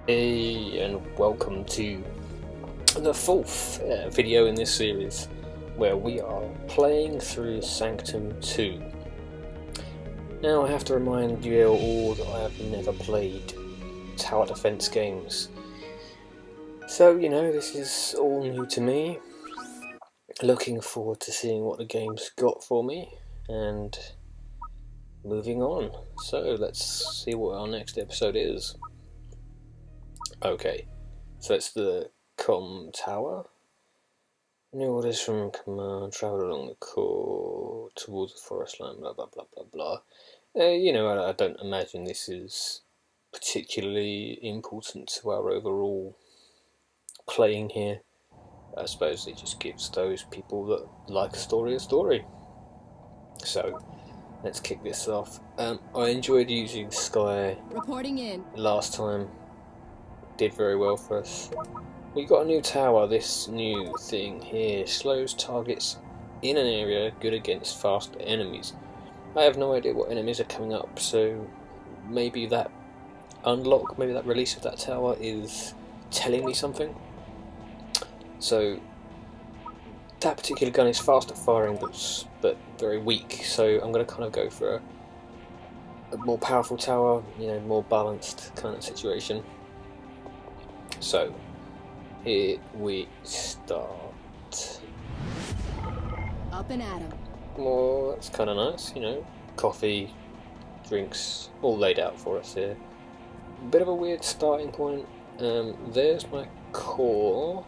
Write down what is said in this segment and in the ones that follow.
Hey, and welcome to the fourth video in this series where we are playing through Sanctum 2. Now I have to remind you all that I have never played tower defense games, so this is all new to me. Looking forward to seeing what the game's got for me and moving on. So let's see what our next episode is. Okay, so it's the tower. New orders from command, travel along the core towards the forest line, blah blah blah blah blah. I don't imagine this is particularly important to our overall playing here. I suppose it just gives those people that like a story. So let's kick this off. I enjoyed using Sky Reporting in. last time. Did very well for us. We got a new tower. This new thing here slows targets in an area, good against fast enemies. I have no idea what enemies are coming up, so maybe that unlock, maybe that release of that tower is telling me something. So that particular gun is fast at firing, but very weak. So I'm going to kind of go for a more powerful tower, more balanced kind of situation. So, here we start. Up and at 'em. Well, that's kind of nice, coffee, drinks, all laid out for us here. Bit of a weird starting point. There's my core.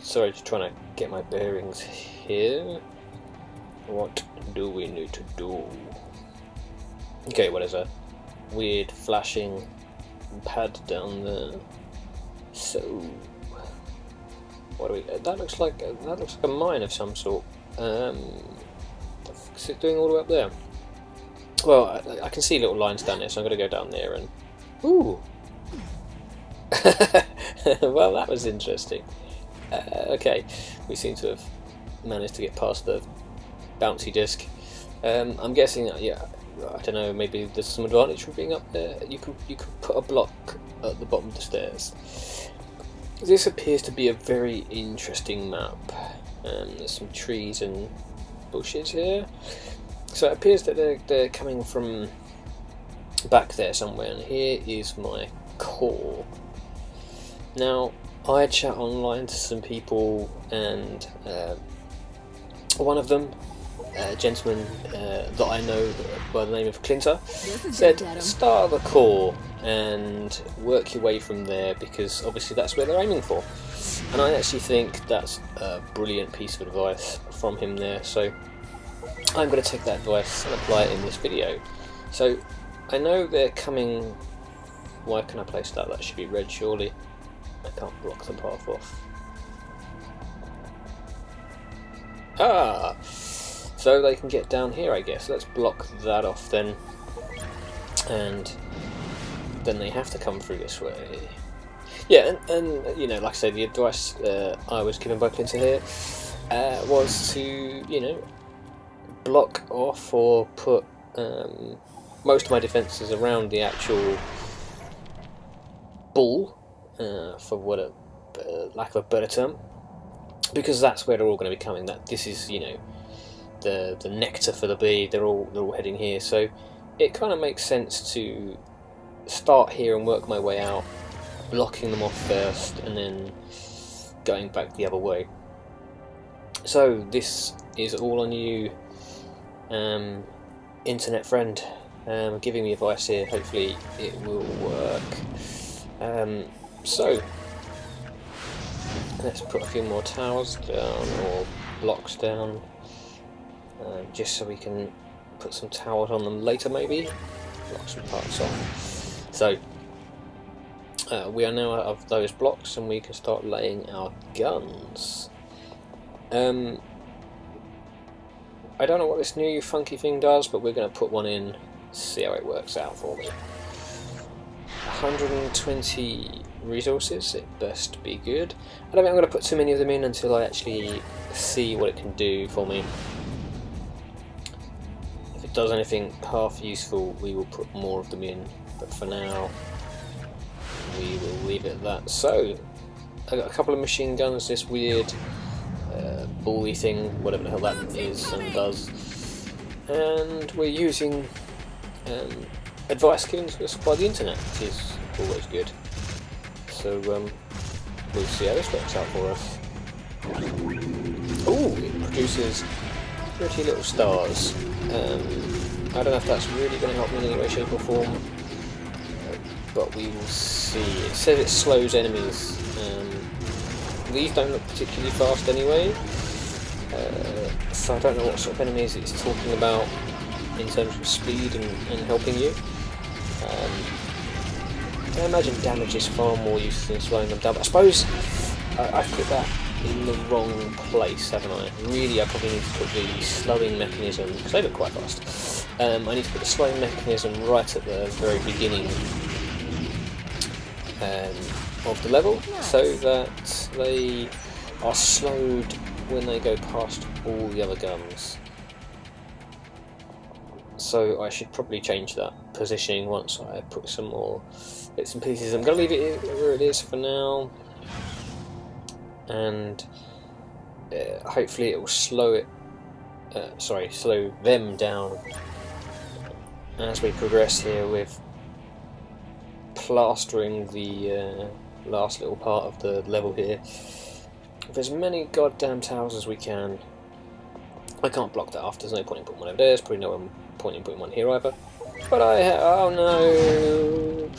Sorry, just trying to get my bearings here. What do we need to do? Okay, what is a weird flashing pad down there? So what do we? That looks like a mine of some sort. The fuck is it doing all the way up there? Well, I can see little lines down there, so I'm going to go down there and ooh. Well, that was interesting. Okay, we seem to have managed to get past the bouncy disc. I'm guessing that, I don't know, maybe there's some advantage from being up there. You can put a block at the bottom of the stairs. This appears to be a very interesting map. There's some trees and bushes here. So it appears that they're coming from back there somewhere, and here is my core. Now, I chat online to some people, and one of them, a gentleman that I know by the name of Clinter, said start at the core and work your way from there, because obviously that's where they're aiming for. And I actually think that's a brilliant piece of advice from him there, so I'm going to take that advice and apply it in this video. So I know they're coming. Why can I place that? That should be red, surely. I can't block the path off. Ah! So they can get down here, I guess. Let's block that off then. And then they have to come through this way. Yeah, and like I say, the advice I was given by Clinton here was to, block off or put most of my defences around the actual ball, for lack of a better term, because that's where they're all going to be coming. That this is, the nectar for the bee. They're all heading here, so it kind of makes sense to start here and work my way out, blocking them off first and then going back the other way. So this is all on you, internet friend, giving me advice here. Hopefully it will work. So let's put a few more towers down, or blocks down, just so we can put some towers on them later, maybe block some parts off. So we are now out of those blocks and we can start laying our guns. I don't know what this new funky thing does, but we're going to put one in, see how it works out for me. 120 resources, it best be good. I don't think I'm going to put too many of them in until I actually see what it can do for me. If it does anything half useful, we will put more of them in, but for now we will leave it at that. So, I got a couple of machine guns, this weird bally thing, whatever the hell that is and does, and we're using advice given to us by the internet, which is always good. So we'll see how this works out for us. Oh, it produces pretty little stars. I don't know if that's really going to help me in any way, shape or form, but we will see. It says it slows enemies. These don't look particularly fast anyway, so I don't know what sort of enemies it's talking about in terms of speed and helping you. I imagine damage is far more useful than slowing them down, but I suppose I've put that in the wrong place, haven't I? Really, I probably need to put the slowing mechanism, because they look quite fast. I need to put the slowing mechanism right at the very beginning of the level, so that they are slowed when they go past all the other guns. So I should probably change that positioning once I put some more bits and pieces. I'm going to leave it where it is for now, and hopefully it will slow them down as we progress here with plastering the last little part of the level here with as many goddamn towers as we can. I can't block that off, there's no point in putting one over there, there's probably no point in putting one here either. But oh no!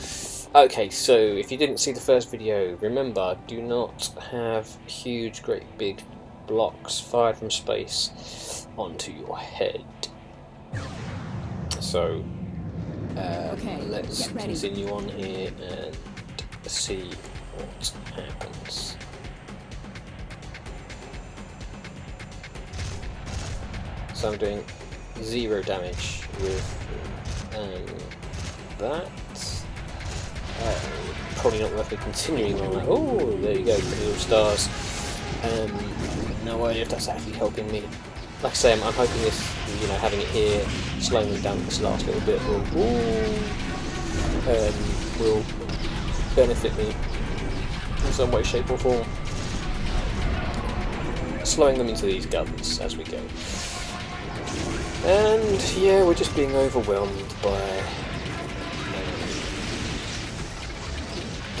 Okay, so if you didn't see the first video, remember, do not have huge, great big blocks fired from space onto your head. So, let's continue on here and see what happens. So I'm doing 0 damage with that. Probably not worth it continuing on that. Oh, there you go, little stars. No idea if that's actually helping me. Like I say, I'm hoping this, having it here, slowing them down this last little bit will benefit me in some way, shape or form. Slowing them into these guns as we go. And yeah, we're just being overwhelmed by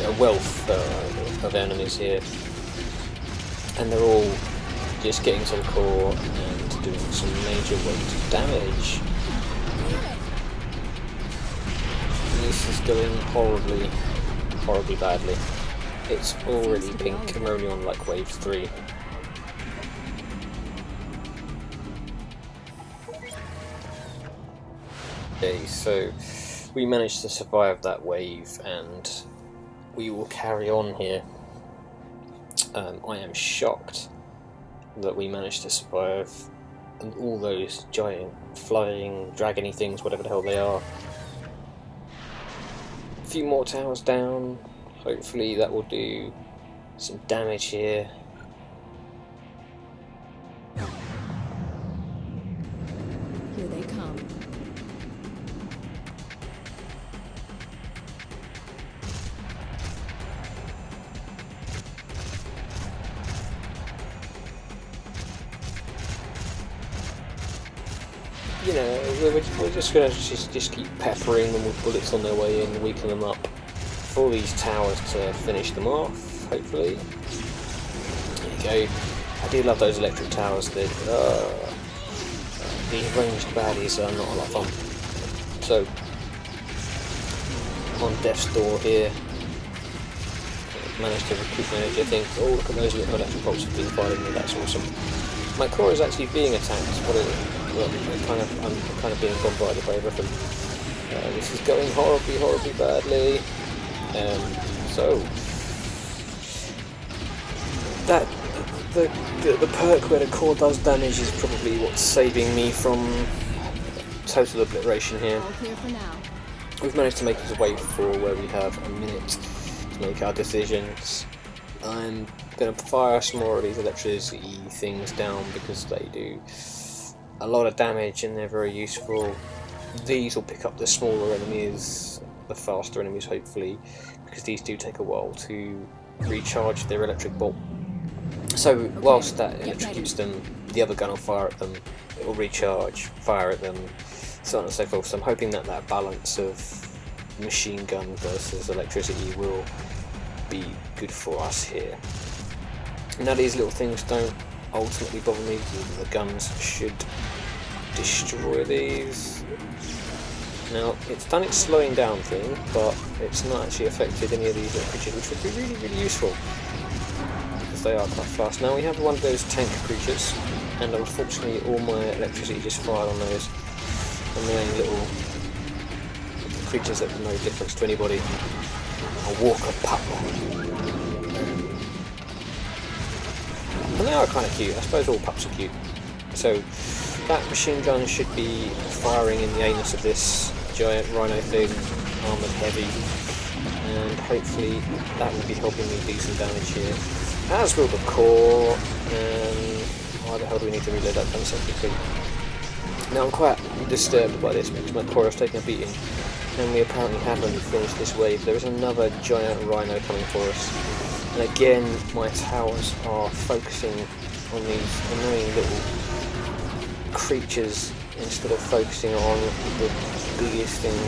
a wealth of enemies here, and they're all just getting to the core and doing some major weight of damage. This is going horribly badly. It's already pink and we're only on like wave 3. Okay, so we managed to survive that wave and we will carry on here. I am shocked that we managed to survive and all those giant flying dragony things, whatever the hell they are. A few more towers down, hopefully that will do some damage here. Here they come. We're just going to just keep peppering them with bullets on their way in, weaken them up for these towers to finish them off, hopefully. There you go. I do love those electric towers. These ranged baddies are not a lot of fun. So, on death's door here, managed to recoup my energy, I think. Oh, look at those little electric bolts have been firing me, that's awesome. My core is actually being attacked. I'm kind of being bombarded by everything. This is going horribly badly. So that the perk where the core does damage is probably what's saving me from total obliteration here. All clear for now. We've managed to make it to wave 4 where we have a minute to make our decisions. I'm going to fire some more of these electricity things down because they do a lot of damage and they're very useful. These will pick up the smaller enemies the faster enemies, hopefully, because these do take a while to recharge their electric bolt. So whilst that electrocutes them, the other gun will fire at them, it will recharge, fire at them, so on and so forth. So I'm hoping that that balance of machine gun versus electricity will be good for us here. Now these little things don't ultimately bother me, the guns should destroy these. Now it's done its slowing down thing, but it's not actually affected any of these little creatures, which would be really, really useful, because they are quite fast. Now we have one of those tank creatures, and unfortunately all my electricity just fired on those annoying little creatures that are no difference to anybody. A walker pup. And they are kind of cute. I suppose all pups are cute. So that machine gun should be firing in the anus of this giant rhino thing, armoured heavy, and hopefully that will be helping me do some damage here. As will the core, and why the hell do we need to reload that gun so quickly? Now I'm quite disturbed by this because my core has taken a beating, and we apparently haven't finished this wave. There is another giant rhino coming for us, and again my towers are focusing on these annoying little creatures instead of focusing on the biggest thing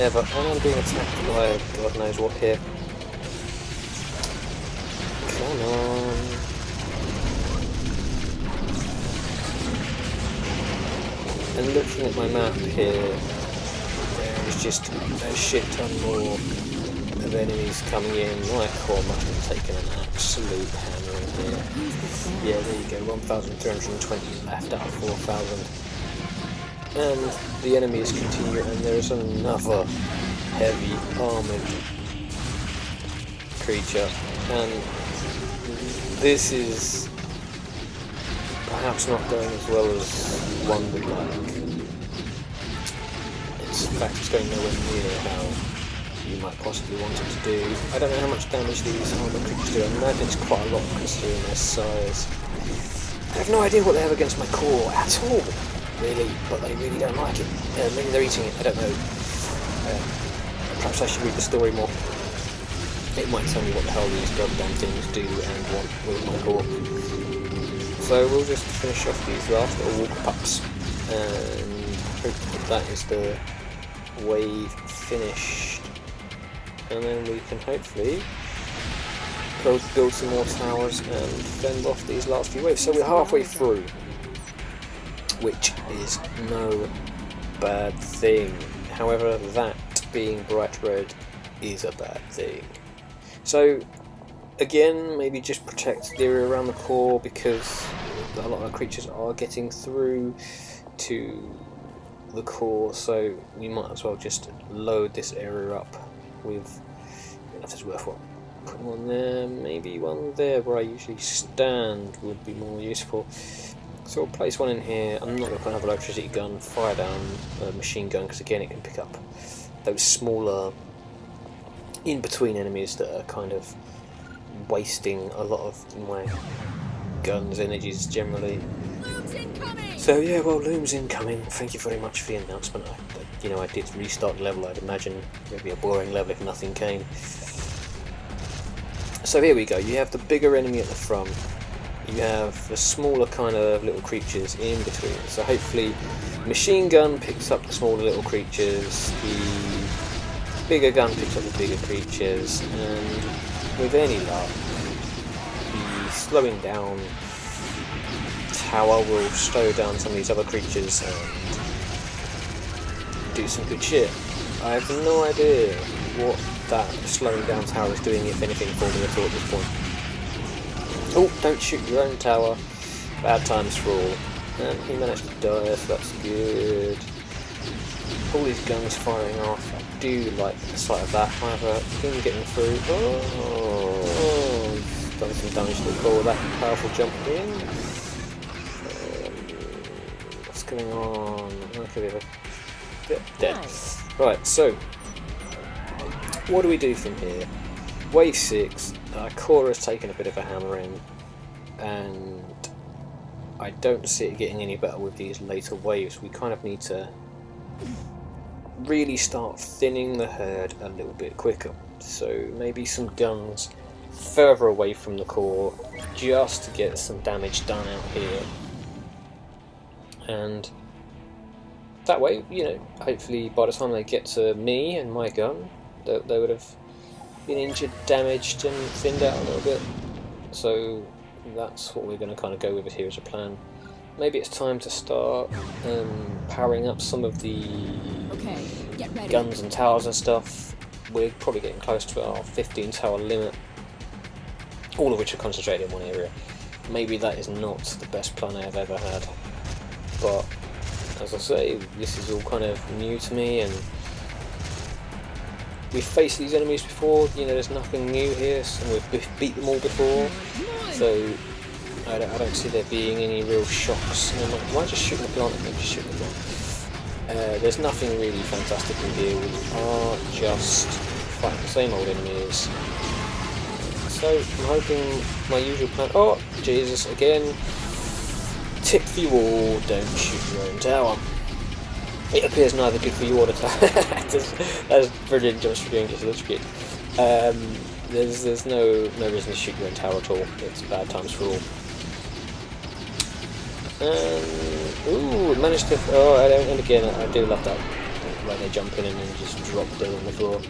ever. And I'm being attacked by God knows what here. Come on. And looking at my map here, there is just a shit ton more of enemies coming in. My core must have taken an absolute hammering here. Yeah, there you go, 1,320 left out of 4,000. And the enemies continue, and there's another heavy armoured creature. And this is perhaps not going as well as one would like. In fact, it's going nowhere near how you might possibly want it to do. I don't know how much damage these armoured creatures do. I imagine it's quite a lot considering their size. I have no idea what they have against my core at all, really, but they really don't like it. Maybe they're eating it, I don't know. Perhaps I should read the story more. It might tell me what the hell these goddamn things do and want with my core. So we'll just finish off these last little walker pups, and hope that is the wave finished. And then we can hopefully build some more towers and fend off these last few waves. So we're halfway through, which is no bad thing. However, that being bright red is a bad thing. So again, maybe just protect the area around the core, because a lot of the creatures are getting through to the core, so we might as well just load this area up with, if it's worthwhile, putting one there, maybe one there where I usually stand would be more useful. So we'll place one in here. I'm not going to put another electricity gun, fire down a machine gun, because again it can pick up those smaller in-between enemies that are kind of wasting a lot of my guns' energies generally. So yeah, well, Loom's incoming. Thank you very much for the announcement. I did restart the level. I'd imagine it would be a boring level if nothing came. So here we go. You have the bigger enemy at the front. You have the smaller kind of little creatures in between. So hopefully, machine gun picks up the smaller little creatures. The bigger gun picks up the bigger creatures, and with any luck, the slowing down tower will slow down some of these other creatures and do some good shit. I have no idea what that slowing down tower is doing, if anything, for me at all at this point. Oh, don't shoot your own tower. Bad times for all. And he managed to die, so that's good. All these guns firing off. I do like the sight of that. However, him getting through. Oh, he's done some damage to the core with that powerful jump in. What's going on? Okay, dead. Right, so what do we do from here? Wave 6. Core has taken a bit of a hammering, and I don't see it getting any better with these later waves. We kind of need to really start thinning the herd a little bit quicker. So maybe some guns further away from the core, just to get some damage done out here. And that way, you know, hopefully by the time they get to me and my gun, they would have been injured, damaged, and thinned out a little bit. So that's what we're going to kind of go with here as a plan. Maybe it's time to start powering up some of the guns and towers and stuff. We're probably getting close to our 15 tower limit, all of which are concentrated in one area. Maybe that is not the best plan I have ever had, but as I say, this is all kind of new to me, and we've faced these enemies before. You know, there's nothing new here, and we've beat them all before, so I don't see there being any real shocks. Why just shoot the plant? Just shoot the plant. There's nothing really fantastic in here. We are just fighting the same old enemies. So I'm hoping my usual plan. Oh Jesus! Again. Tip for you all: don't shoot your own tower. It appears neither good for you or the tower. That's brilliant just for doing electrocute. There's no reason to shoot your own tower at all. It's bad times for all. Ooh, managed to. Oh, and again, I do love that where they jump in and then just drop dead on the floor.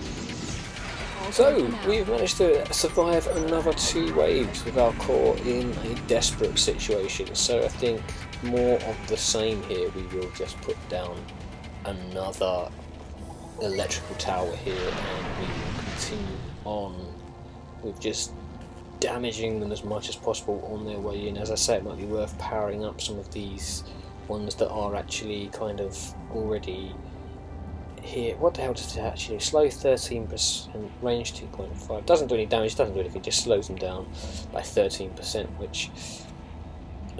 So we've managed to survive another 2 waves with our core in a desperate situation. So I think more of the same here. We will just put down another electrical tower here, and we will continue on with just damaging them as much as possible on their way in. As I say, it might be worth powering up some of these ones that are actually kind of already here. What the hell does it actually do? Slow 13%, range 2.5. Doesn't do any damage, doesn't do anything, just slows them down by 13%, which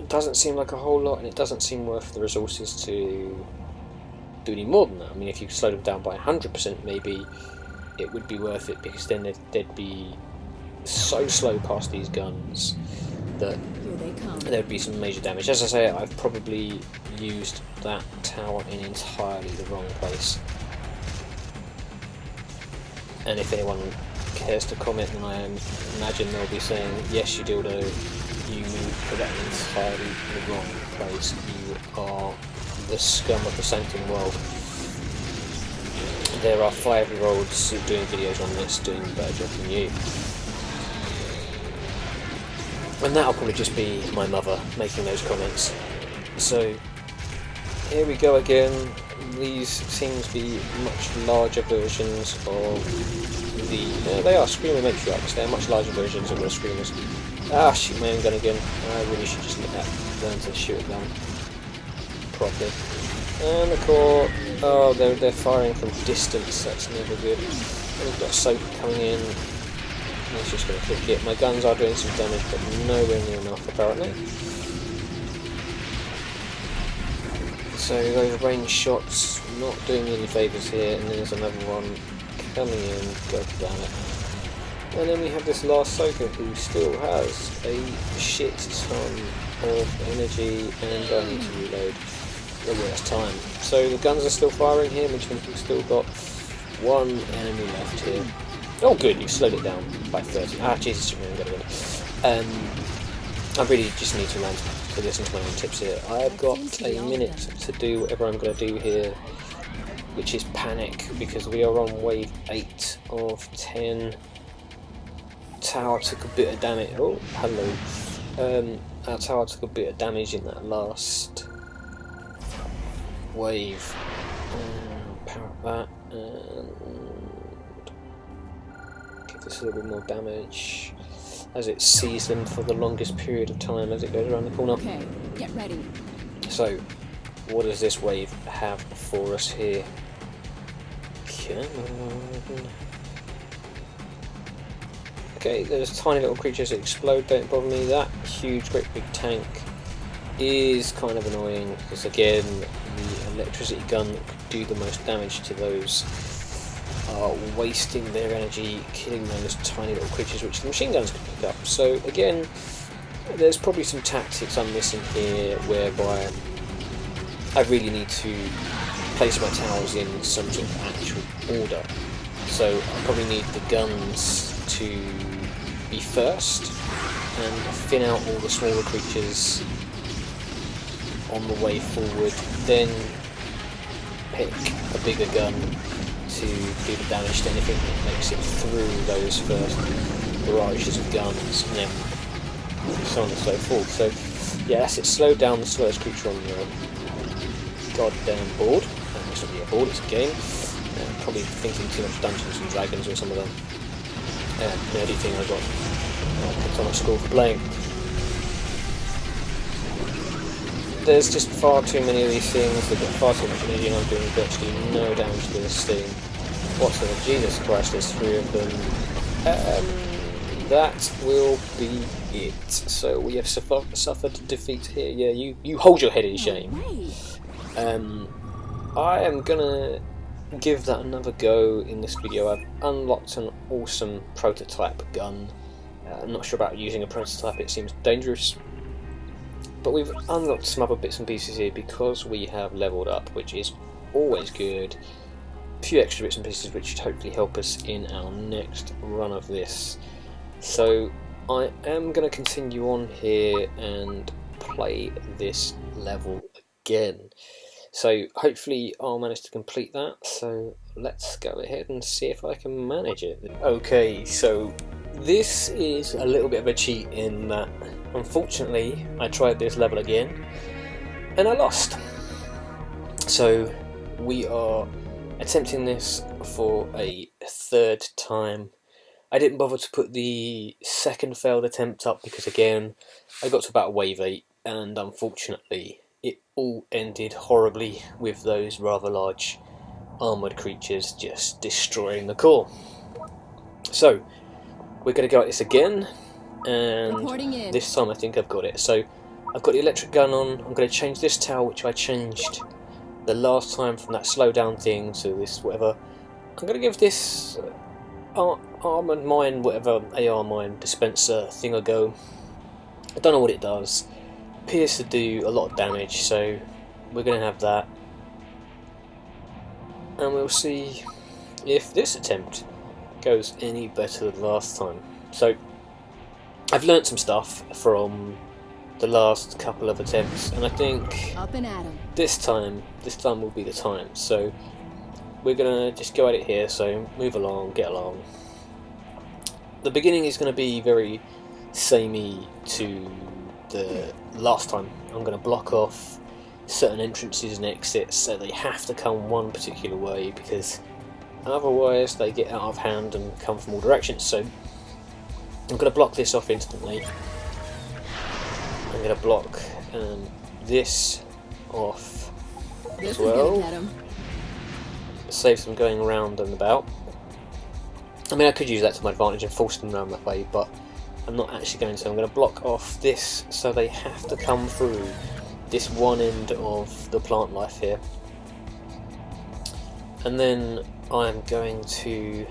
doesn't seem like a whole lot, and it doesn't seem worth the resources to do any more than that. I mean, if you slow them down by 100%, maybe it would be worth it, because then they'd be so slow past these guns that there would be some major damage. As I say, I've probably used that tower in entirely the wrong place. And if anyone cares to comment, then I imagine they'll be saying, yes, you dildo, you put that in entirely the wrong place. You are the scum of the Sanctum world. There are 5-year-olds doing videos on this, doing a better job than you. And that'll probably just be my mother making those comments. So, here we go again. These seem to be much larger versions of the... they are Screamer Matriarchs. They're much larger versions of the Screamers. Ah, shoot my own gun again. I really should just learn to shoot a gun properly. And the core... oh, they're firing from distance. That's never good. And we've got soap coming in. It's just going to click it. My guns are doing some damage, but nowhere near enough apparently. So those range shots not doing me any favours here, and then there's another one coming in. God damn it. And then we have this last Soaker who still has a shit ton of energy, and I need to reload the worst time. So the guns are still firing here, which means we've still got one enemy left here. Oh good, you slowed it down by 30. Ah, Jesus, I'm going to go. I really just need to learn to listen to my own tips here. I've got a minute to do whatever I'm going to do here, which is panic, because we are on wave 8 of 10. Tower took a bit of damage. Oh, hello. Our tower took a bit of damage in that last wave. Power up that, and give this a little bit more damage as it sees them for the longest period of time as it goes around the corner. Okay, get ready. So, what does this wave have for us here? Come on. Okay, there's tiny little creatures that explode, don't bother me. That huge, great big tank is kind of annoying, because again, the electricity gun that could do the most damage to those are wasting their energy, killing those tiny little creatures which the machine guns can pick up. So again, there's probably some tactics I'm missing here, whereby I really need to place my towers in some sort of actual order. So I probably need the guns to be first, and thin out all the smaller creatures on the way forward, then pick a bigger gun to do the damage to anything that makes it through those first barrages of guns, and then so on and so forth. So yeah, that's it. Slow down the slowest creature on the goddamn board. It's not really a board, it's a game. Probably thinking too much Dungeons and Dragons or some of them nerdy thing I got picked on at school for playing. There's just far too many of these things. They've got far too much energy, and I'm doing virtually no damage to this thing whatsoever. Jesus Christ, there's 3 of them. That will be it. So we have suffered defeat here. Yeah, you hold your head in shame. I am gonna give that another go in this video. I've unlocked an awesome prototype gun. I'm not sure about using a prototype, it seems dangerous. But we've unlocked some other bits and pieces here because we have leveled up, which is always good. A few extra bits and pieces which should hopefully help us in our next run of this. So I am going to continue on here and play this level again. So hopefully I'll manage to complete that, so let's go ahead and see if I can manage it. Okay, so this is a little bit of a cheat in that unfortunately I tried this level again and I lost. So we are attempting this for a 3rd time. I didn't bother to put the second failed attempt up because again I got to about wave 8 and unfortunately it all ended horribly with those rather large armoured creatures just destroying the core. So we're going to go at this again, and this time I think I've got it. So I've got the electric gun on. I'm going to change this tower, which I changed the last time from that slow down thing to this whatever. I'm going to give this armoured mine, whatever AR mine dispenser thing a go. I don't know what it does. Appears to do a lot of damage, so we're going to have that, and we'll see if this attempt goes any better than last time. So I've learnt some stuff from the last couple of attempts, and I think Up and at 'em. this time will be the time. So we're going to just go at it here, so move along, get along. The beginning is going to be very samey to the last time. I'm going to block off certain entrances and exits so they have to come one particular way, because otherwise they get out of hand and come from all directions. So I'm going to block this off instantly. I'm going to block this off as well. Saves them going around and about. I mean, I could use that to my advantage and force them around that way, but I'm not actually going to. I'm going to block off this so they have to come through this one end of the plant life here. And then I'm going to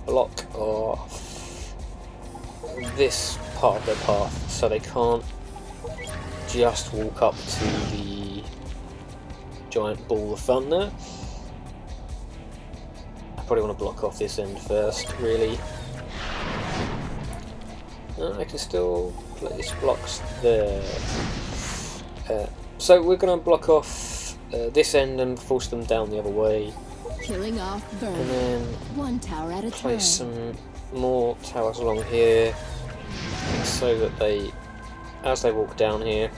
block off this part of their path so they can't just walk up to the giant ball of fun there. I probably want to block off this end first, really. I can still place blocks there. So we're going to block off this end and force them down the other way. Killing off bird. And then one tower at a time. place some more towers along here so that they, as they walk down here,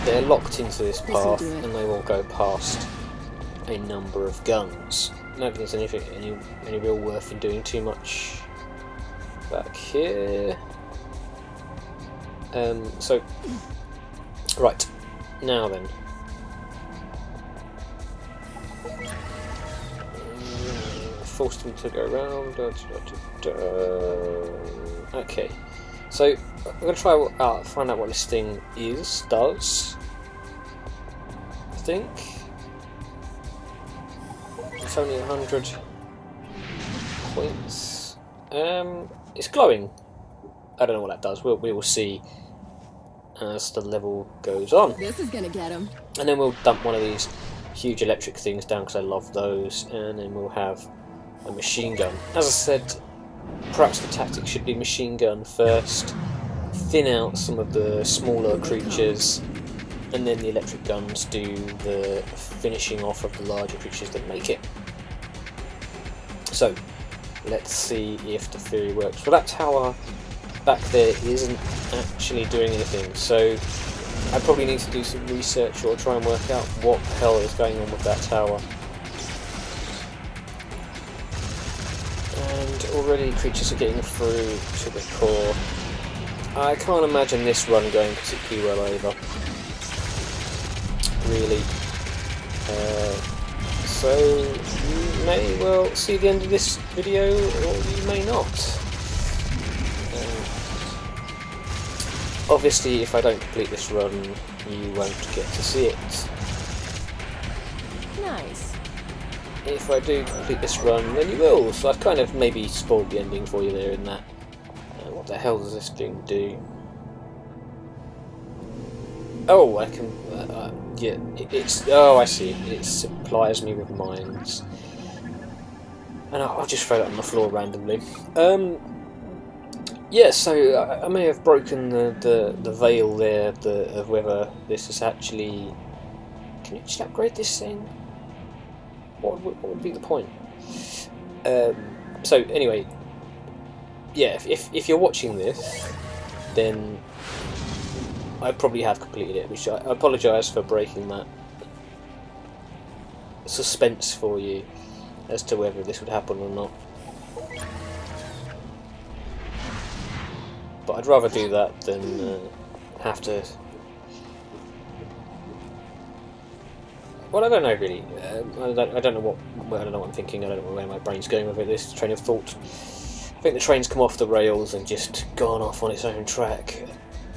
they're locked into this path and they won't go past a number of guns. I don't think there's any real worth in doing too much back here. So, right, now then. Force them to go around. Okay, so I'm going to try find out what this thing does. I think it's only 100 points. It's glowing. I don't know what that does. We will see as the level goes on. This is gonna get him. And then we'll dump one of these huge electric things down because I love those, and then we'll have a machine gun. As I said, perhaps the tactic should be machine gun first, thin out some of the smaller creatures, and then the electric guns do the finishing off of the larger creatures that make it. So, let's see if the theory works. Well, that tower back there isn't actually doing anything, so I probably need to do some research or try and work out what the hell is going on with that tower. And already creatures are getting through to the core. I can't imagine this run going particularly well either. Really. So you may well see the end of this video, or you may not. Obviously, if I don't complete this run, you won't get to see it. Nice. If I do complete this run, then you will. So I've kind of maybe spoiled the ending for you there in that. What the hell does this thing do? Oh, I can. Yeah, it's. Oh, I see. It supplies me with mines, and I'll just throw that on the floor randomly. Yeah, so I may have broken the veil there of whether this is actually... Can you just upgrade this thing? What would be the point? So anyway, yeah, if you're watching this, then I probably have completed it, which I apologise for breaking that suspense for you as to whether this would happen or not. But I'd rather do that than have to... Well, I don't know really. I don't know what I'm thinking. I don't know where my brain's going with it. This train of thought. I think the train's come off the rails and just gone off on its own track.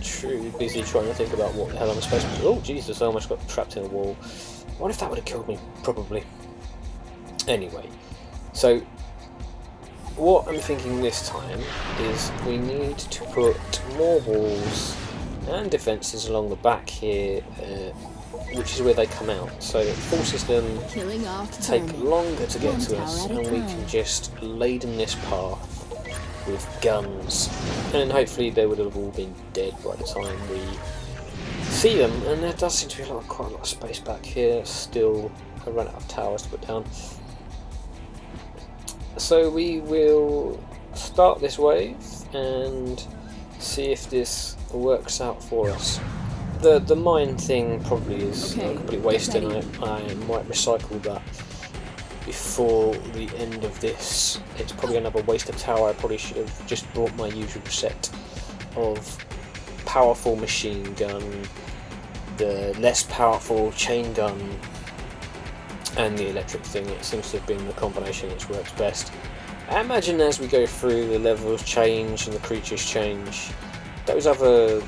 Too busy trying to think about what the hell I'm supposed to do. Oh Jesus! I almost got trapped in a wall. What if that would have killed me? Probably. Anyway, so. What I'm thinking this time is we need to put more walls and defences along the back here, which is where they come out, so it forces them to take longer to get to us, and we can just laden this path with guns, and hopefully they would have all been dead by the time we see them. And there does seem to be quite a lot of space back here still. I ran out of towers to put down. So we will start this wave and see if this works out for us. The mine thing probably is a complete waste, and I might recycle that before the end of this. It's probably another waste of tower. I probably should have just brought my usual set of powerful machine gun, the less powerful chain gun, and the electric thing. It seems to have been the combination which works best. I imagine as we go through, the levels change and the creatures change, those other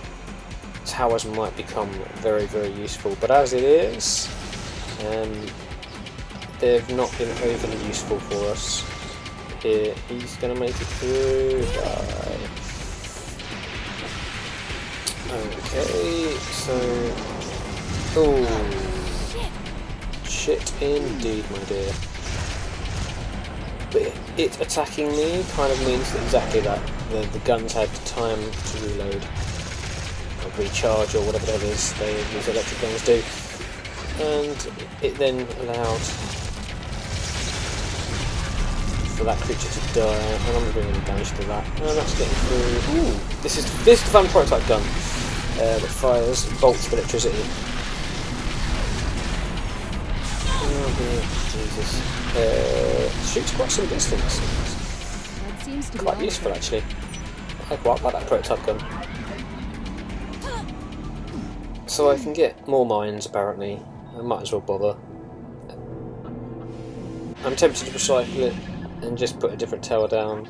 towers might become very, very useful, but as it is, they've not been overly useful for us. Here, he's going to make it through. Die. Okay, so... Oh... Shit indeed, my dear. But it attacking me kind of means exactly that. The guns had time to reload, or recharge, or whatever that is these electric guns do. And it then allowed for that creature to die, and I'm doing any damage to that. And that's getting through. Ooh, this is the fun prototype gun that fires bolts of electricity. Oh dear, Jesus. Shoots quite some distance. That seems to be Quite useful actually. I quite like that prototype gun. So I can get more mines apparently. I might as well bother. I'm tempted to recycle it and just put a different tower down,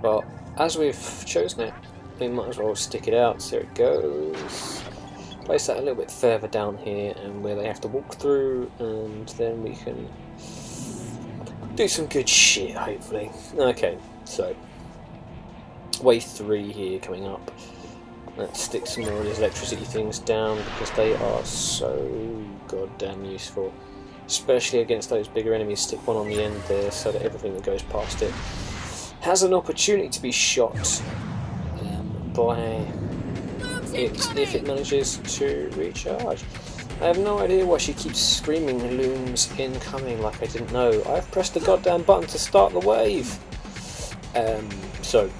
but as we've chosen it, we might as well stick it out. So there it goes. Place that a little bit further down here, and where they have to walk through, and then we can do some good shit, hopefully. Okay, so wave 3 here coming up. Let's stick some more of these electricity things down because they are so goddamn useful. Especially against those bigger enemies. Stick one on the end there so that everything that goes past it has an opportunity to be shot by it if it manages to recharge. I have no idea why she keeps screaming looms incoming like I didn't know. I've pressed the goddamn button to start the wave. So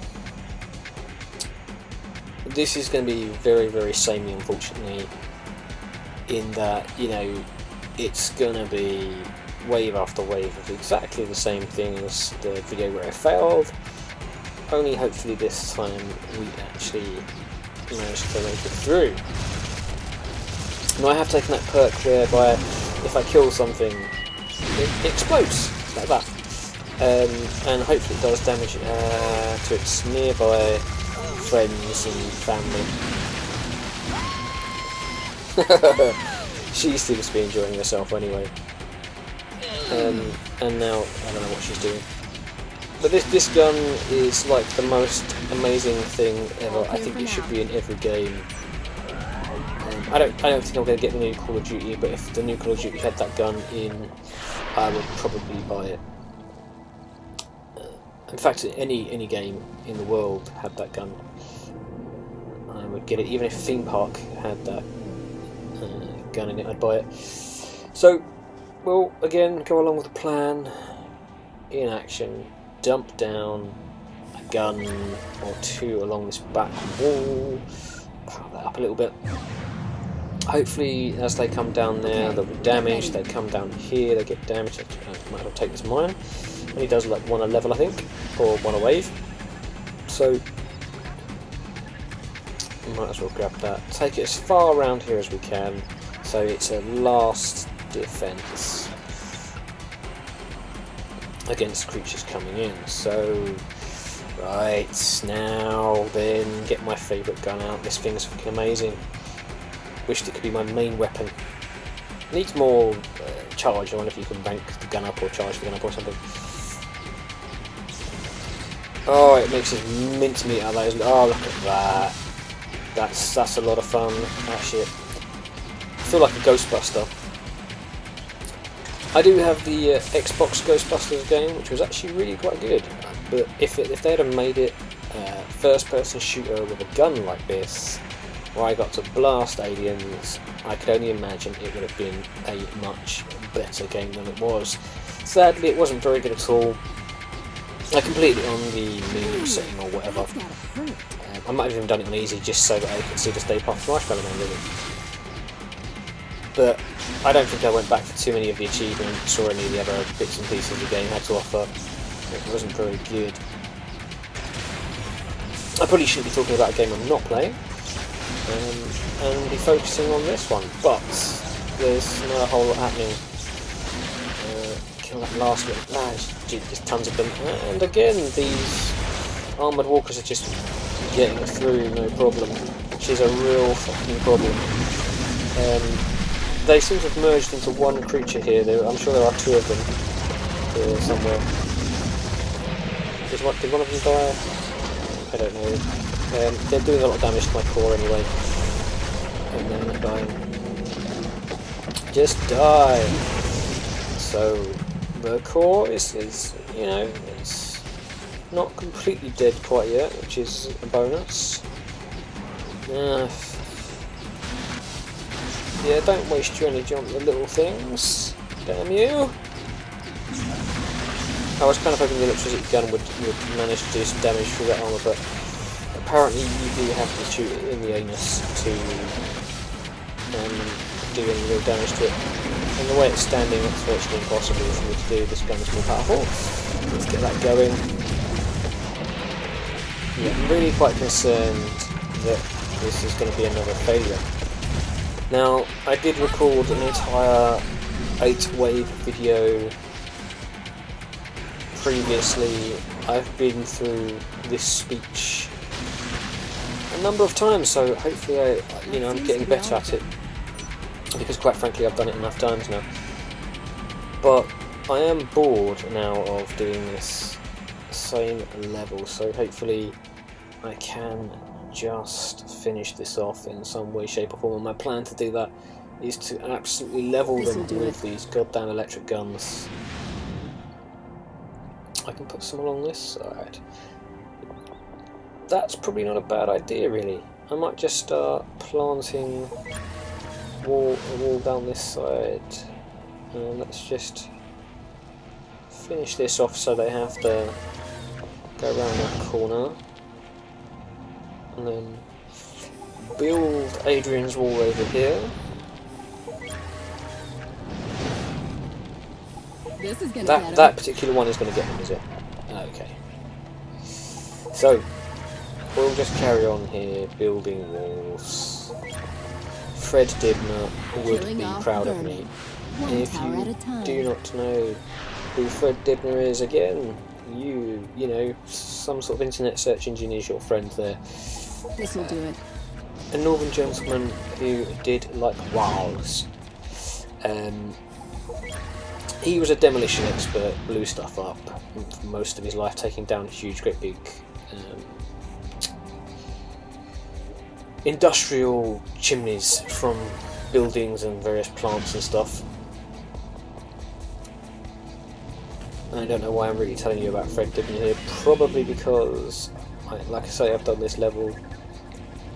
this is going to be very, very samey, unfortunately, in that, you know, it's going to be wave after wave of exactly the same thing as the video where I failed, only hopefully this time we actually managed to make it through. Now I have taken that perk whereby if I kill something, it explodes like that, and hopefully it does damage to its nearby friends and family. She seems to be enjoying herself anyway, and now I don't know what she's doing. But this gun is like the most amazing thing ever. I think it should be in every game. I don't think I'm going to get the new Call of Duty, but if the new Call of Duty had that gun in, I would probably buy it. In fact, any game in the world had that gun, I would get it. Even if Theme Park had that gun in it, I'd buy it. So, we'll again go along with the plan. In action, dump down a gun or two along this back wall. Power that up a little bit. Hopefully, as they come down there, they'll be damaged. They come down here, they get damaged. I might as well take this mine. Only does like one a level, I think, or one a wave. So, might as well grab that. Take it as far around here as we can. So it's a last defense against creatures coming in. So, right now, then get my favourite gun out. This thing's fucking amazing. Wished it could be my main weapon. Needs more charge. I wonder if you can rank the gun up or charge the gun up or something. Oh, it makes us mincemeat out of those. Oh, look at that. That's a lot of fun. That shit. I feel like a Ghostbuster. I do have the Xbox Ghostbusters game, which was actually really quite good. But if they'd have made it first-person shooter with a gun like this, where I got to blast aliens, I could only imagine it would have been a much better game than it was. Sadly, it wasn't very good at all. I completed it on the medium setting or whatever. I might have even done it on easy just so that I could see the Stay Puft Marshmallow Man really. But I don't think I went back for too many of the achievements or any of the other bits and pieces the game had to offer. It wasn't very good. I probably shouldn't be talking about a game I'm not playing. And be focusing on this one, but there's not a whole lot happening. Kill that last one. Just tons of them. And again, these armoured walkers are just getting through, no problem, which is a real fucking problem. They seem to have merged into one creature here. I'm sure there are two of them here somewhere. Did one of them die? I don't know. They're doing a lot of damage to my core anyway. And then they're dying. Just die! So, the core is, you know, it's not completely dead quite yet, which is a bonus. Yeah, don't waste your energy on the little things. Damn you! I was kind of hoping the electricity gun would manage to do some damage through that armour, but apparently you do have to shoot it in the anus to do any real damage to it. And the way it's standing, it's virtually impossible for me to do. This gun is more powerful. Let's get that going. Yeah, I'm really quite concerned that this is going to be another failure. Now, I did record an entire 8-wave video previously. I've been through this speech a number of times, so hopefully I'm getting better at it, because quite frankly I've done it enough times now. But I am bored now of doing this same level, so hopefully I can just finish this off in some way, shape or form, and my plan to do that is to absolutely level them with these goddamn electric guns. I can put some along this side. That's probably not a bad idea, really. I might just start planting a wall down this side, and let's just finish this off so they have to go around that corner, and then build Adrian's wall over here. This is gonna That particular one is going to get him, is it? Okay. So we'll just carry on here building walls. Fred Dibner would be proud of me. And if you do not know who Fred Dibner is, again, you know, some sort of internet search engine is your friend there. This will do it. A northern gentleman who did like wows. He was a demolition expert, blew stuff up for most of his life, taking down huge, great big industrial chimneys from buildings and various plants and stuff. I don't know why I'm really telling you about Fred Dibner here, probably because, like I say, I've done this level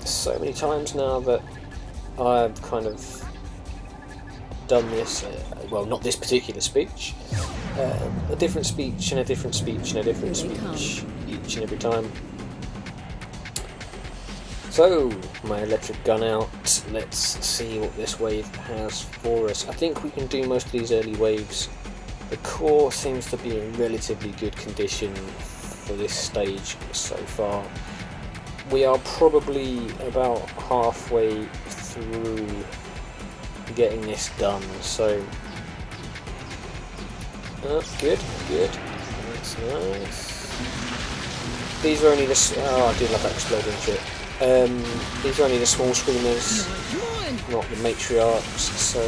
so many times now that I've kind of done this, well, not this particular speech, a different speech and a different speech and a different speech each and every time. So, my electric gun out, let's see what this wave has for us. I think we can do most of these early waves. The core seems to be in relatively good condition for this stage so far. We are probably about halfway through getting this done, so good, that's nice. These are only the oh, I do love that exploding shit. These are only the small screamers, not the matriarchs, so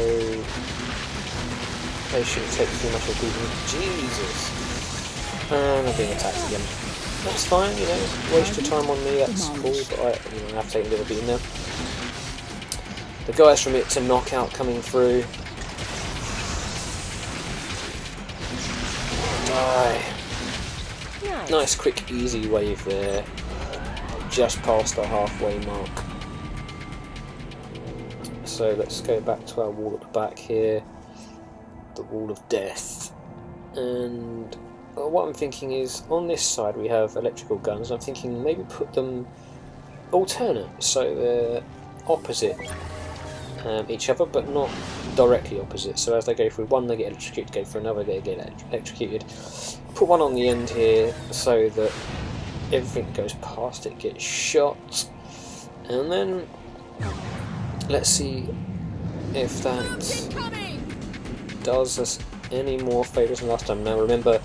they shouldn't take too much of a beating. Jesus, and I'm being attacked again. That's fine, you know, waste your time on me, that's cool, but I have to take a little beating now. The guys from It to Knockout coming through. Die. Nice, quick, easy wave there. Just past the halfway mark. So let's go back to our wall at the back here. The wall of death. And what I'm thinking is, on this side we have electrical guns. I'm thinking maybe put them alternate, so they're opposite each other, but not directly opposite. So as they go through one, they get electrocuted, go for another, they get electrocuted. Put one on the end here so that everything that goes past it gets shot. And then let's see if that does us any more favours than last time. Now remember,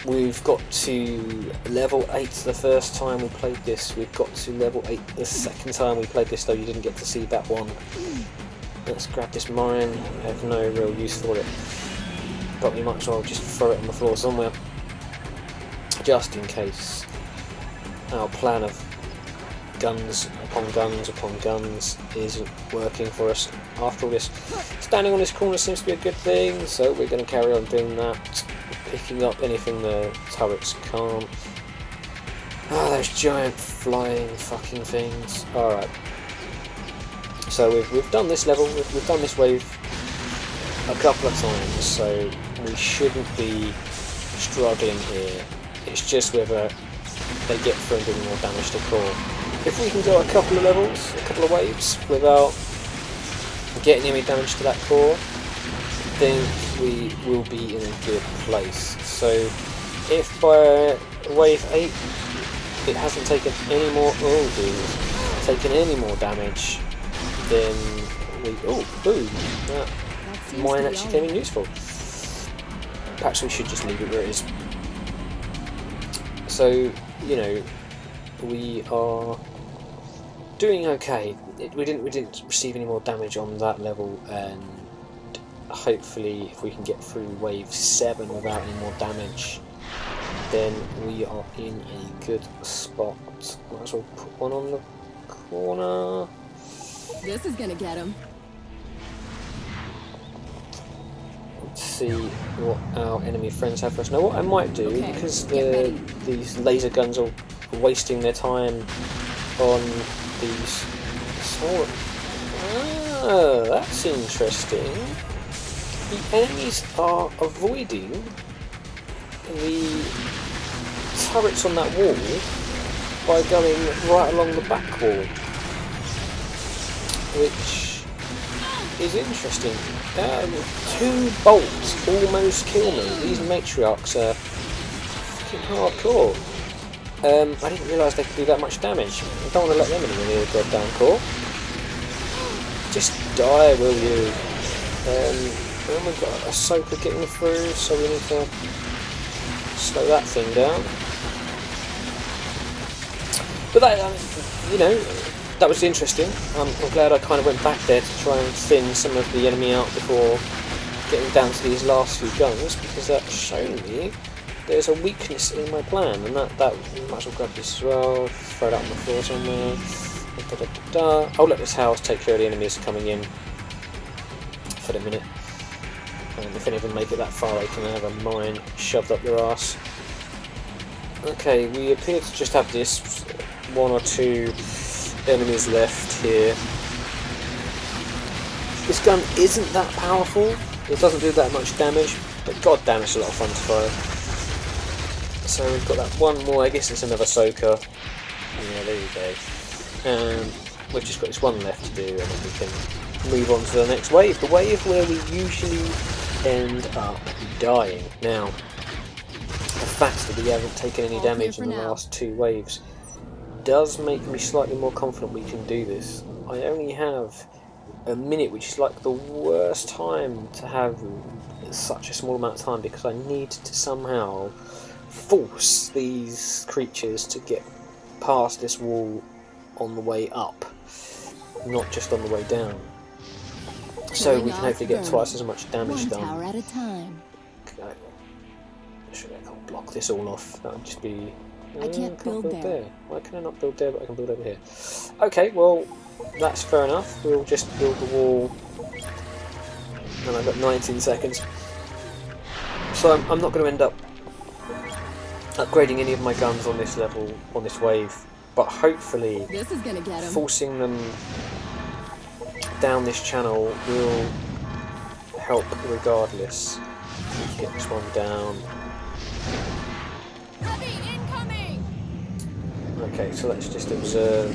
we've got to level 8 the first time we played this. We've got to level 8 the second time we played this, though you didn't get to see that one. Let's grab this mine. I have no real use for it, but we might as well just throw it on the floor somewhere, just in case our plan of guns upon guns upon guns isn't working for us. After all this, standing on this corner seems to be a good thing, so we're going to carry on doing that, picking up anything the turrets can't. Ah, those giant flying fucking things. Alright. So we've done this level, we've done this wave a couple of times, so we shouldn't be struggling here. It's just whether they get through and do more damage to core. If we can go a couple of levels, a couple of waves, without getting any damage to that core, then we will be in a good place. So if by wave 8 it hasn't taken any more, taken any more damage, then we, boom, that mine actually came in useful. Perhaps we should just leave it where it is. So, you know, we are doing okay. We didn't receive any more damage on that level, and hopefully if we can get through wave 7 without any more damage, then we are in a good spot. Might as well put one on the corner. This is gonna get him. Let's see what our enemy friends have for us. Now, what I might do, Okay, because get ready. these laser guns are wasting their time on these small... Ah, that's interesting. The enemies are avoiding the turrets on that wall by going right along the back wall, which is interesting. 2 bolts almost kill me. These matriarchs are fucking hardcore. I didn't realise they could do that much damage. I don't want to let them in the goddamn core. Just die, will you? And we've got Ahsoka getting through, so we need to slow that thing down. But that, you know, that was interesting. I'm glad I kind of went back there to try and thin some of the enemy out before getting down to these last few guns, because that's shown me there's a weakness in my plan, and that we might as well grab this as well, throw it out on the floor somewhere. Da, da, da, da. I'll let this house take care of the enemies coming in for the minute. And if any of them make it that far, they can have a mine shoved up their arse. Okay, we appear to just have this 1 or 2 enemies left here. This gun isn't that powerful. It doesn't do that much damage, but god damn, it's a lot of fun to fire. So we've got that one more. I guess it's another Ahsoka. Yeah, there you go. We've just got this one left to do, and then we can move on to the next wave. The wave where we usually end up dying. Now, the fact that we haven't taken any damage in the last 2 waves does make me slightly more confident we can do this. I only have a minute, which is like the worst time to have such a small amount of time, because I need to somehow force these creatures to get past this wall on the way up, not just on the way down. So we can hopefully get twice as much damage done. 1 tower at a time. Surely I can't block this all off. That would just be... I can't build there. Why can I not build there, but I can build over here? Okay, well, that's fair enough. We'll just build the wall. And I've got 19 seconds. So I'm not going to end up upgrading any of my guns on this level, on this wave. But hopefully, This is gonna get him. forcing them down this channel will help regardless. Get this one down. Heavy incoming. Okay, so let's just observe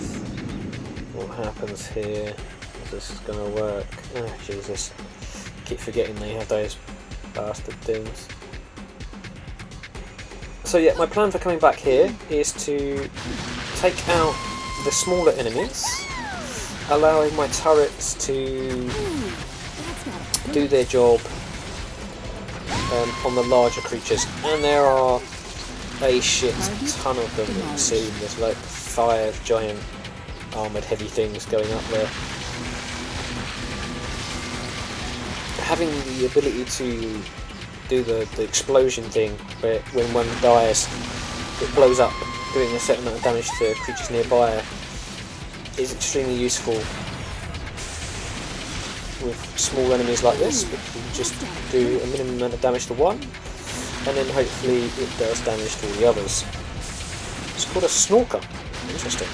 what happens here. If this is going to work. Oh, Jesus. Keep forgetting they have those bastard things. So yeah, my plan for coming back here is to take out the smaller enemies, allowing my turrets to do their job on the larger creatures. And there are a shit ton of them, it seems. There's like 5 giant armoured heavy things going up there. Having the ability to do the explosion thing, where when one dies it blows up, doing a certain amount of damage to creatures nearby, is extremely useful with small enemies like this. We can just do a minimum amount of damage to one, and then hopefully it does damage to all the others. It's called a snorker. Interesting.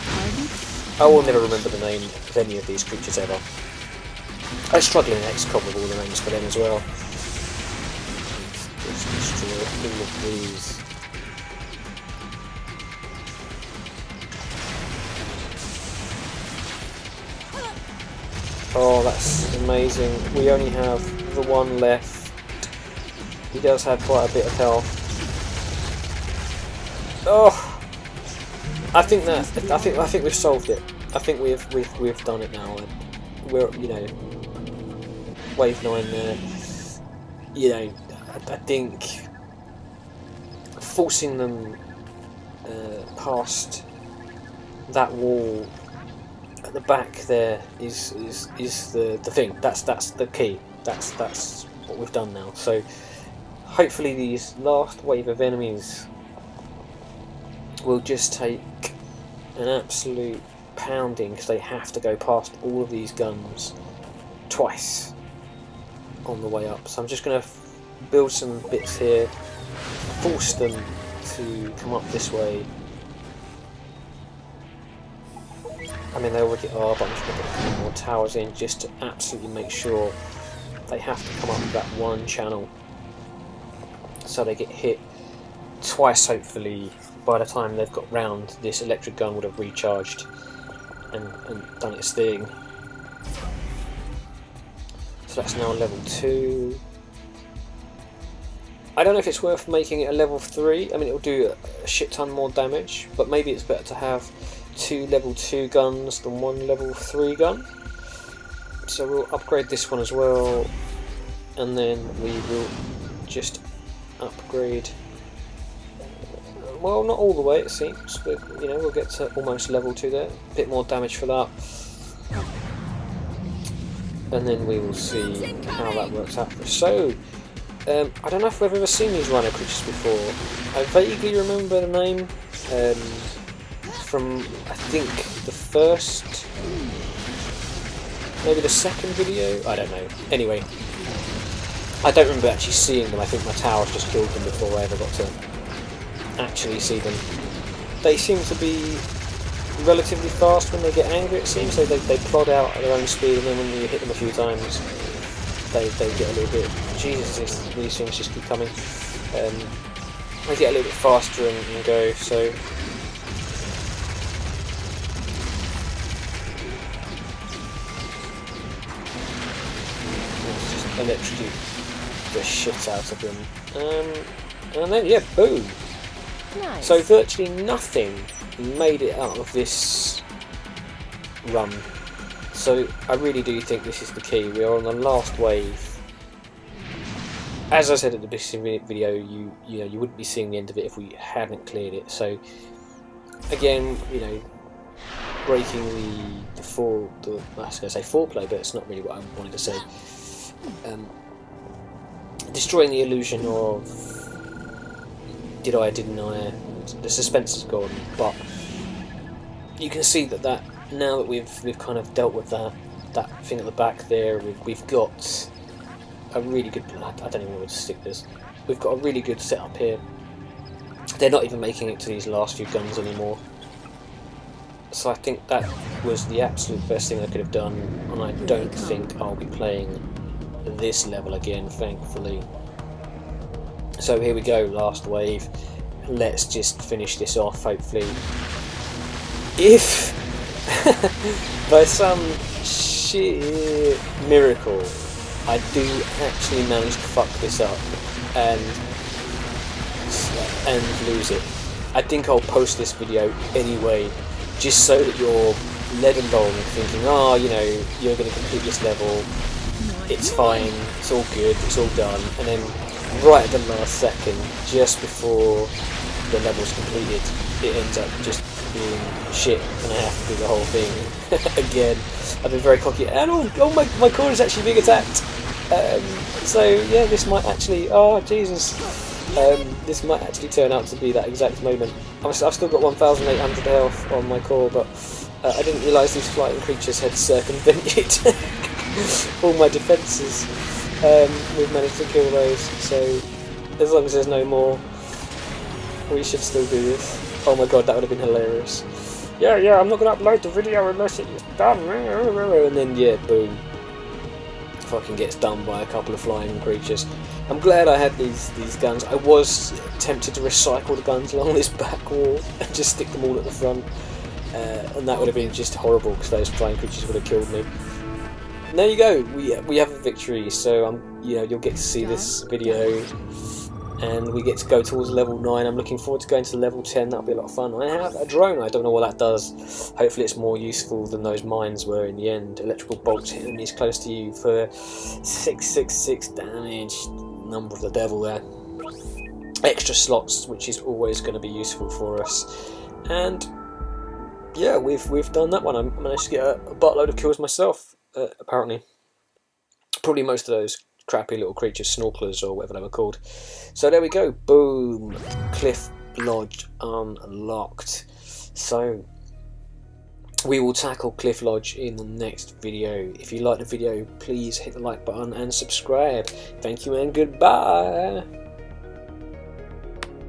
I will never remember the name of any of these creatures ever. I struggle in XCOM with all the names for them as well. Let's destroy all of these. Oh, that's amazing. We only have the one left. He does have quite a bit of health. Oh, I think we've solved it. I think we've done it now. We're, you know, wave 9 there. You know, I think forcing them past that wall at the back there is the thing. That's the key. That's what we've done now. So hopefully these last wave of enemies will just take an absolute pounding because they have to go past all of these guns twice on the way up. So I'm just going to build some bits here, force them to come up this way. I mean, they already are, but I'm just going to put a couple more towers in just to absolutely make sure they have to come up that one channel, so they get hit twice. Hopefully by the time they've got round, this electric gun would have recharged and done its thing. So that's now level 2. I don't know if it's worth making it a level 3. I mean, it'll do a shit ton more damage, but maybe it's better to have 2 level 2 guns than 1 level 3 gun. So we'll upgrade this one as well, and then we will just upgrade, well, not all the way it seems, but you know, we'll get to almost level 2 there. A bit more damage for that, and then we will see how that works out for us. So I don't know if we've ever seen these rhino creatures before. I vaguely remember the name from, I think, the first, maybe the second video, I don't know. Anyway, I don't remember actually seeing them. I think my towers just killed them before I ever got to actually see them. They seem to be relatively fast when they get angry, it seems. They plod out at their own speed, and then when you hit them a few times, they get a little bit, Jesus, these things just keep coming. They get a little bit faster and go, so let's just electrocute the shit out of them. And then, yeah, boom! Nice. So virtually nothing made it out of this run. So I really do think this is the key. We are on the last wave. As I said at the beginning of the video, you know, you wouldn't be seeing the end of it if we hadn't cleared it. So again, you know, breaking the I was going to say foreplay, but it's not really what I wanted to say. Destroying the illusion of did I, didn't I? The suspense is gone, but you can see that now that we've kind of dealt with that thing at the back there, we've got a really good. I don't even know where to stick this. We've got a really good setup here. They're not even making it to these last few guns anymore. So I think that was the absolute best thing I could have done, and I don't think I'll be playing this level again, thankfully. So here we go, last wave. Let's just finish this off, hopefully. If by some sheer miracle I do actually manage to fuck this up and lose it, I think I'll post this video anyway, just so that you're led along thinking, oh, you know, you're going to complete this level, it's fine, it's all good, it's all done, and then right at the last second, just before the level's completed, it ends up just being shit, and I have to do the whole thing again. I've been very cocky, and oh my core is actually being attacked. So yeah, this might actually, oh Jesus, this might actually turn out to be that exact moment. I've still got 1,800 health on my core, but I didn't realise these flying creatures had circumvented all my defences. We've managed to kill those, so as long as there's no more, we should still do this. Oh my god, that would have been hilarious. Yeah, I'm not going to upload the video unless it's done. And then, yeah, boom. Fucking gets done by a couple of flying creatures. I'm glad I had these guns. I was tempted to recycle the guns along this back wall and just stick them all at the front. And that would have been just horrible because those flying creatures would have killed me. And there you go, we have a victory. So you know, you'll get to see this video, and we get to go towards level 9. I'm looking forward to going to level 10. That'll be a lot of fun. I have a drone. I don't know what that does. Hopefully it's more useful than those mines were in the end. Electrical bolts hitting enemies close to you for 666 damage. Number of the devil there. Extra slots, which is always going to be useful for us. And yeah, we've done that one. I managed to get a buttload of kills myself, apparently. Probably most of those crappy little creatures, snorkelers or whatever they were called. So there we go, boom, Cliff Lodge unlocked. So we will tackle Cliff Lodge in the next video. If you like the video, please hit the like button and subscribe. Thank you and goodbye.